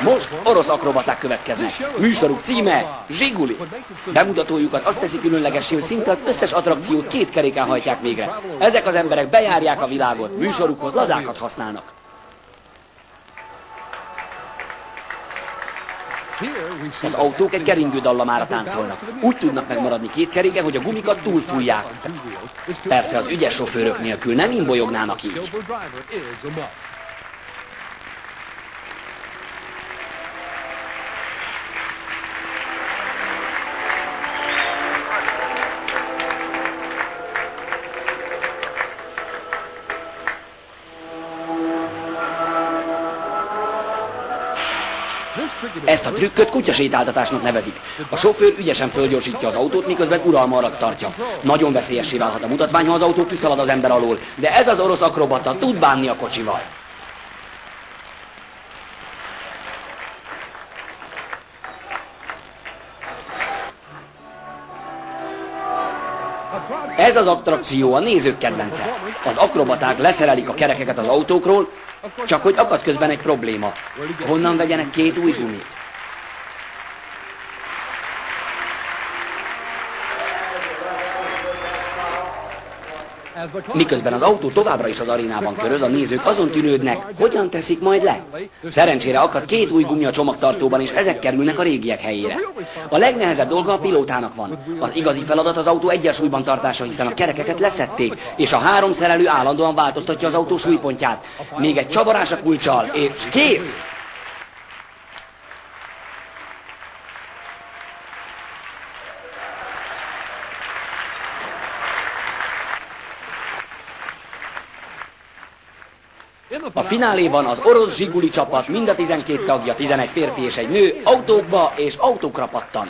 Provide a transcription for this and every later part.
Most orosz akrobaták következnek. Műsoruk címe Zsiguli. Bemutatójukat azt teszi különlegessé, hogy szinte az összes attrakciót két keréken hajtják végre. Ezek az emberek bejárják a világot, műsorukhoz ladákat használnak. Az autók egy keringő dallamára táncolnak. Úgy tudnak megmaradni két keréken, hogy a gumikat túlfújják. Persze az ügyes sofőrök nélkül nem imbolyognának így. Ezt a trükköt kutyasétáltatásnak nevezik. A sofőr ügyesen fölgyorsítja az autót, miközben uralma alatt tartja. Nagyon veszélyessé válhat a mutatvány, ha az autó kiszalad az ember alól, de ez az orosz akrobata tud bánni a kocsival. Ez az attrakció a nézők kedvence. Az akrobaták leszerelik a kerekeket az autókról, csak hogy akad közben egy probléma. Honnan vegyenek két új gumit? Miközben az autó továbbra is az arénában köröz, a nézők azon tűnődnek, hogyan teszik majd le. Szerencsére akad két új gumi a csomagtartóban, és ezek kerülnek a régiek helyére. A legnehezebb dolga a pilótának van. Az igazi feladat az autó egyensúlyban tartása, hiszen a kerekeket leszették, és a három szerelő állandóan változtatja az autó súlypontját. Még egy csavarás a kulccsal, és kész! A fináléban az orosz Zsiguli csapat mind a 12 tagja, 11 férfi és egy nő autókba és autókra pattan.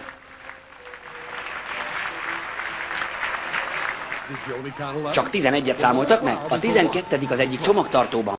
Csak 11-et számoltak meg, a 12. az egyik csomagtartóban.